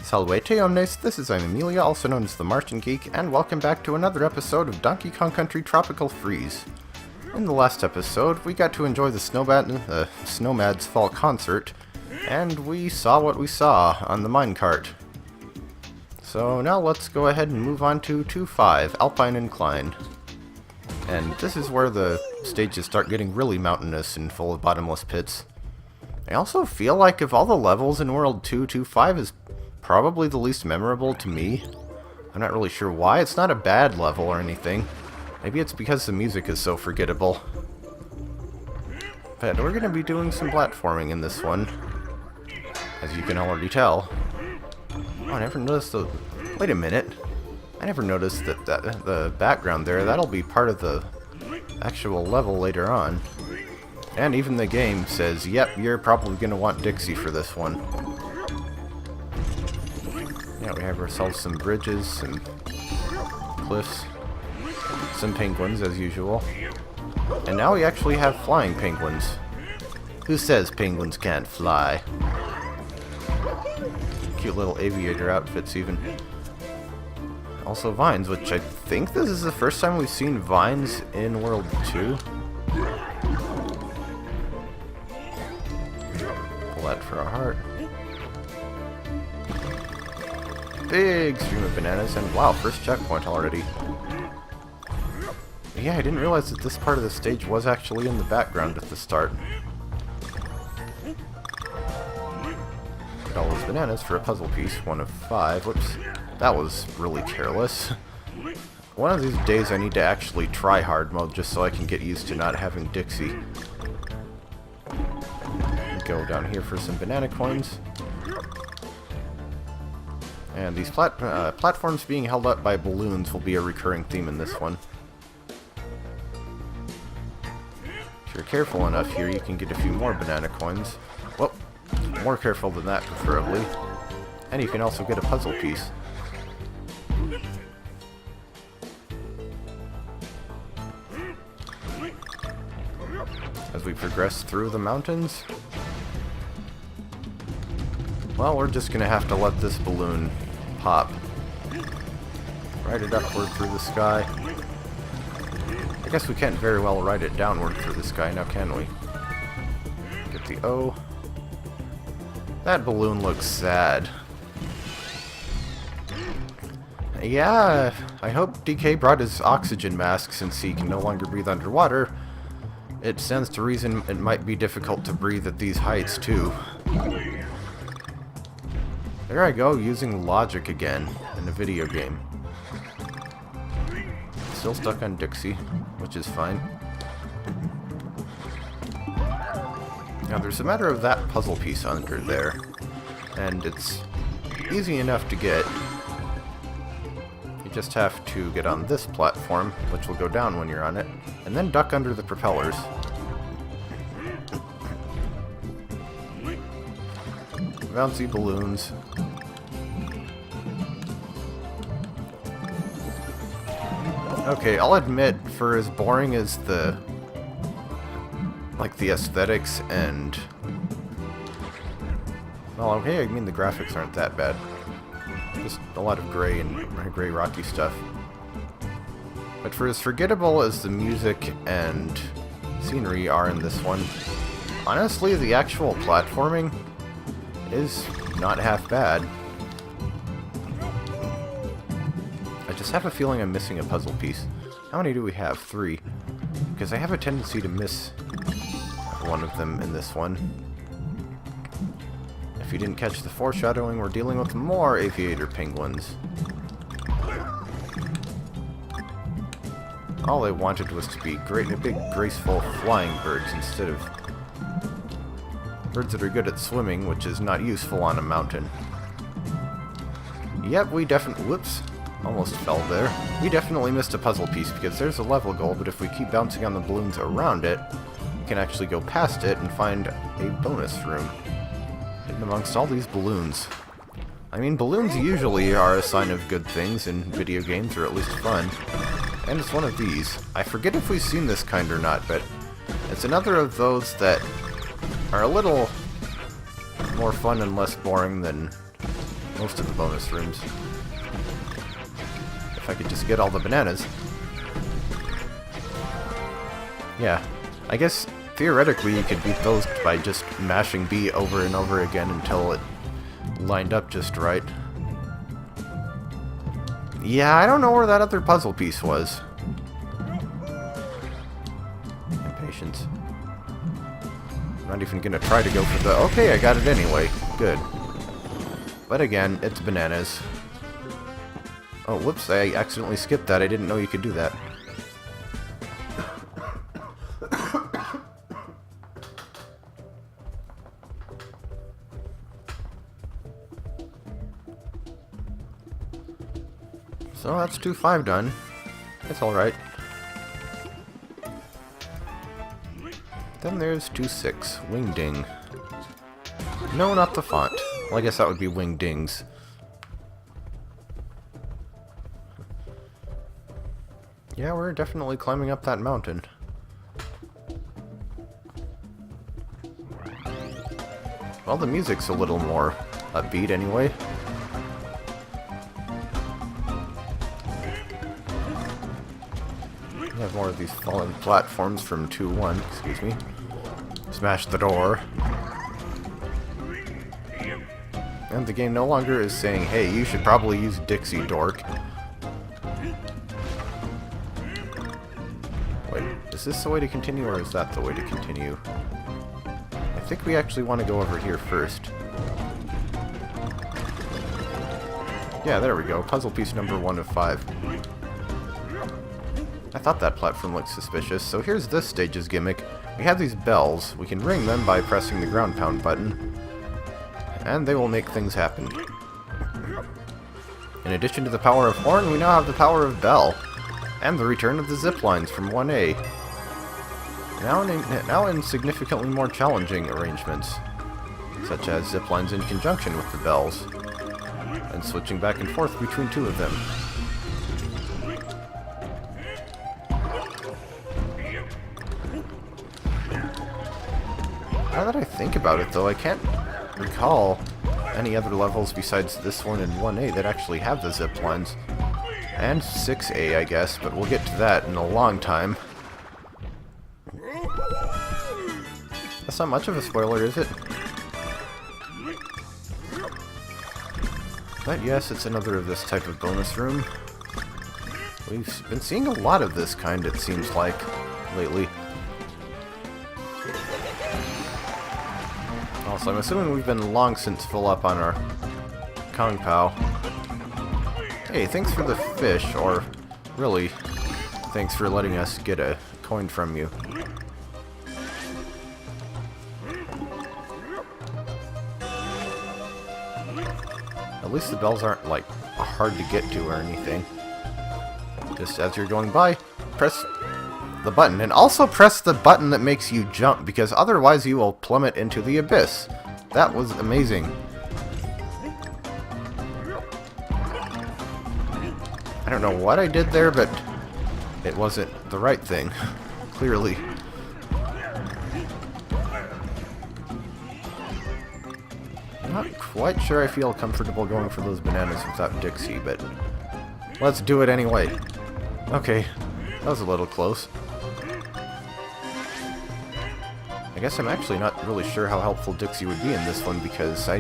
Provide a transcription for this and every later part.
Salvete omnes, this is Amelia, also known as TheMartianGeek, and welcome back to another episode of Donkey Kong Country Tropical Freeze. In the last episode, we got to enjoy the Snowmad's fall concert, and we saw what we saw on the minecart. So now let's go ahead and move on to 2.5, Alpine Inclined. And this is where the stages start getting really mountainous and full of bottomless pits. I also feel like of all the levels in World 2, 2.5 is probably the least memorable to me. I'm not really sure why. It's not a bad level or anything. Maybe it's because the music is so forgettable. But we're going to be doing some platforming in this one, as you can already tell. Oh, I never noticed the... Wait a minute. I never noticed that the background there, that'll be part of the actual level later on. And even the game says, yep, you're probably going to want Dixie for this one. Yeah, we have ourselves some bridges, some cliffs, some penguins as usual. And now we actually have flying penguins. Who says penguins can't fly? Cute little aviator outfits even. Also vines, which I think this is the first time we've seen vines in World 2. Pull that for a heart. Big stream of bananas, and wow, first checkpoint already. Yeah, I didn't realize that this part of the stage was actually in the background at the start. Get all those bananas for a puzzle piece, 1 of 5. Whoops, that was really careless. One of these days I need to actually try hard mode just so I can get used to not having Dixie. Go down here for some banana coins. And these platforms being held up by balloons will be a recurring theme in this one. If you're careful enough here, you can get a few more banana coins. Well, more careful than that, preferably. And you can also get a puzzle piece. As we progress through the mountains, well, we're just gonna have to let this balloon pop. Ride it upward through the sky. I guess we can't very well ride it downward through the sky now, can we? Get the O. That balloon looks sad. Yeah, I hope DK brought his oxygen mask since he can no longer breathe underwater. It stands to reason it might be difficult to breathe at these heights, too. There I go, using logic again in a video game. Still stuck on Dixie, which is fine. Now there's a matter of that puzzle piece under there, and it's easy enough to get. You just have to get on this platform, which will go down when you're on it, and then duck under the propellers. Bouncy balloons. Okay, I'll admit, for as boring as the aesthetics and... Well, okay, I mean the graphics aren't that bad. Just a lot of gray and gray rocky stuff. But for as forgettable as the music and scenery are in this one, honestly, the actual platforming is not half bad. I just have a feeling I'm missing a puzzle piece. How many do we have? 3. Because I have a tendency to miss one of them in this one. If you didn't catch the foreshadowing, we're dealing with more aviator penguins. All they wanted was to be big, graceful flying birds instead of birds that are good at swimming, which is not useful on a mountain. Yep, we definitely... Whoops. Almost fell there. We definitely missed a puzzle piece because there's a level goal, but if we keep bouncing on the balloons around it, we can actually go past it and find a bonus room hidden amongst all these balloons. I mean, balloons usually are a sign of good things in video games, or at least fun. And it's one of these. I forget if we've seen this kind or not, but it's another of those that are a little more fun and less boring than most of the bonus rooms. If I could just get all the bananas. Yeah, I guess theoretically you could beat those by just mashing B over and over again until it lined up just right. Yeah, I don't know where that other puzzle piece was. Impatience. I'm not even gonna try to go for the... Okay, I got it anyway. Good. But again, it's bananas. Oh, whoops, I accidentally skipped that. I didn't know you could do that. So that's 2-5 done. It's alright. Then there's 2-6, Wing Ding. No, not the font. Well, I guess that would be Wing Dings. Yeah, we're definitely climbing up that mountain. Well, the music's a little more upbeat anyway. We have more of these fallen platforms from 2-1, excuse me. Smash the door. And the game no longer is saying, hey, you should probably use Dixie, dork. Wait, is this the way to continue, or is that the way to continue? I think we actually want to go over here first. Yeah, there we go. Puzzle piece number 1 of 5. I thought that platform looked suspicious, so here's this stage's gimmick. We have these bells. We can ring them by pressing the ground pound button, and they will make things happen. In addition to the power of horn, we now have the power of bell, and the return of the zip lines from 1A. Now in significantly more challenging arrangements, such as zip lines in conjunction with the bells, and switching back and forth between 2 of them. Now that I think about it, though, I can't recall any other levels besides this one and 1A that actually have the zip lines. And 6A, I guess, but we'll get to that in a long time. That's not much of a spoiler, is it? But yes, it's another of this type of bonus room. We've been seeing a lot of this kind, it seems like, lately. Also, I'm assuming we've been long since full up on our Kong Pao. Hey, thanks for the fish, or really, thanks for letting us get a coin from you. At least the bells aren't, like, hard to get to or anything. Just as you're going by, press the button. And also press the button that makes you jump, because otherwise you will plummet into the abyss. That was amazing. I don't know what I did there, but it wasn't the right thing. Clearly. I'm not quite sure I feel comfortable going for those bananas without Dixie, but let's do it anyway. Okay, that was a little close. I guess I'm actually not really sure how helpful Dixie would be in this one, because I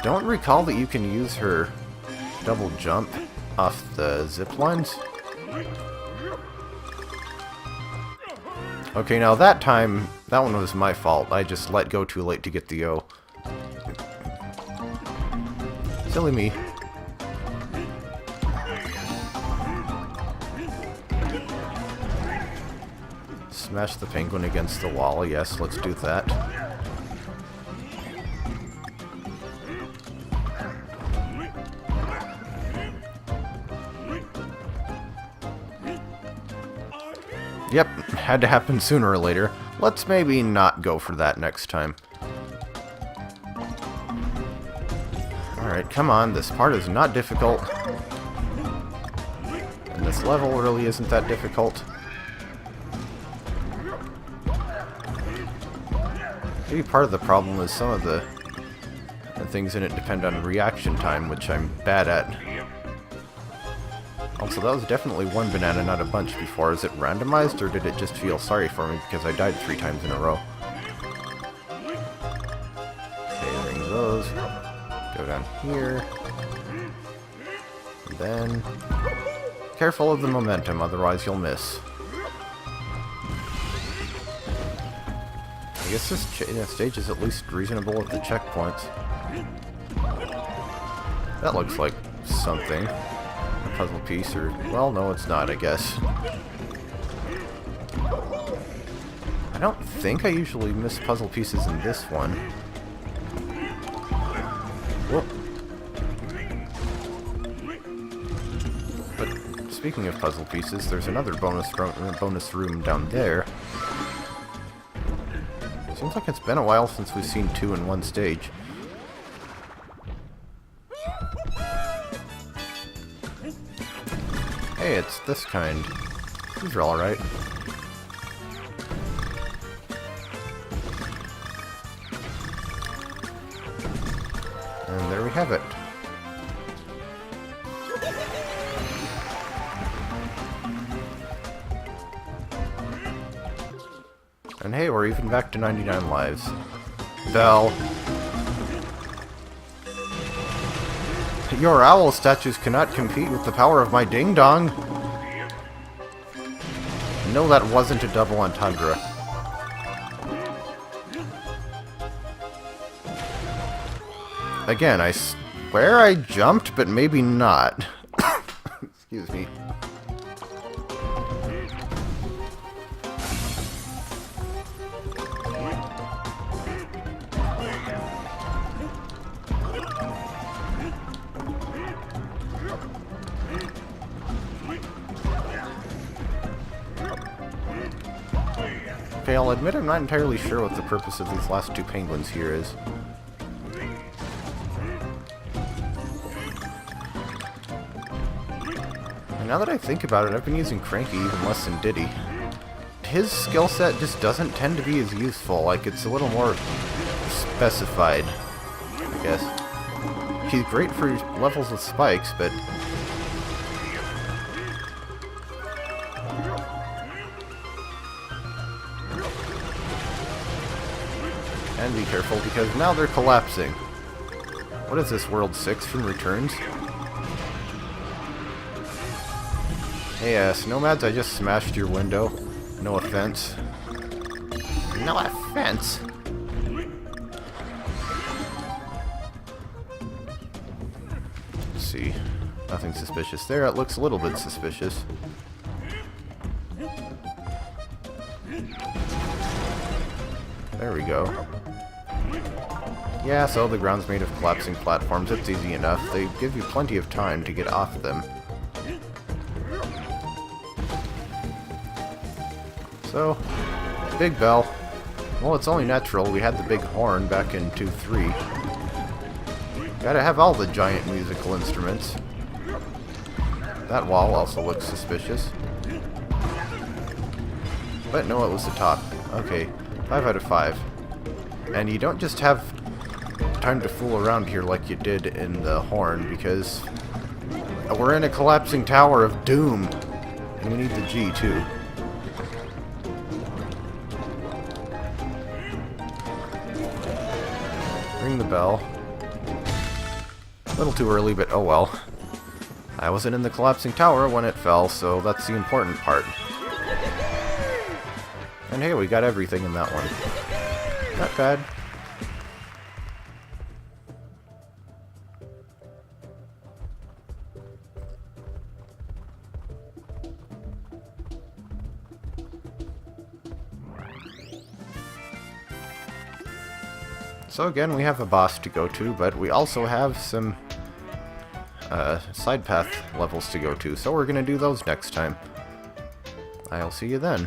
don't recall that you can use her double jump off the zip lines. Okay, now that time, that one was my fault. I just let go too late to get the O. Silly me. Smash the penguin against the wall. Yes, let's do that. Yep, had to happen sooner or later. Let's maybe not go for that next time. Alright, come on, this part is not difficult. And this level really isn't that difficult. Maybe part of the problem is some of the things in it depend on reaction time, which I'm bad at. Also, that was definitely one banana, not a bunch before. Is it randomized, or did it just feel sorry for me because I died 3 times in a row? Okay, ring those. Go down here. And then... careful of the momentum, otherwise you'll miss. I guess this stage is at least reasonable with the checkpoints. That looks like something. A puzzle piece, or... well, no, it's not, I guess. I don't think I usually miss puzzle pieces in this one. Whoop. But speaking of puzzle pieces, there's another bonus room down there. Seems like it's been a while since we've seen 2 in one stage. Hey, it's this kind. These are alright. And there we have it. And hey, we're even back to 99 lives. Bell. Your owl statues cannot compete with the power of my ding-dong. No, that wasn't a double entendre. Again, I swear I jumped, but maybe not. Excuse me. Okay, I'll admit I'm not entirely sure what the purpose of these last 2 penguins here is. And now that I think about it, I've been using Cranky even less than Diddy. His skill set just doesn't tend to be as useful, like it's a little more specified, I guess. He's great for levels with spikes, but... and be careful, because now they're collapsing. What is this, World 6 from Returns? Hey, Snowmads, I just smashed your window. No offense. No offense! Let's see. Nothing suspicious there. It looks a little bit suspicious. There we go. Yeah, so the ground's made of collapsing platforms. It's easy enough. They give you plenty of time to get off them. So, big bell. Well, it's only natural. We had the big horn back in 2-3. Gotta have all the giant musical instruments. That wall also looks suspicious. But no, it was the top. Okay, 5 out of 5. And you don't just have time to fool around here like you did in the horn, because we're in a collapsing tower of doom. And we need the G, too. Ring the bell. A little too early, but oh well. I wasn't in the collapsing tower when it fell, so that's the important part. And hey, we got everything in that one. Not bad. So again, we have a boss to go to, but we also have some side path levels to go to, so we're going to do those next time. I'll see you then.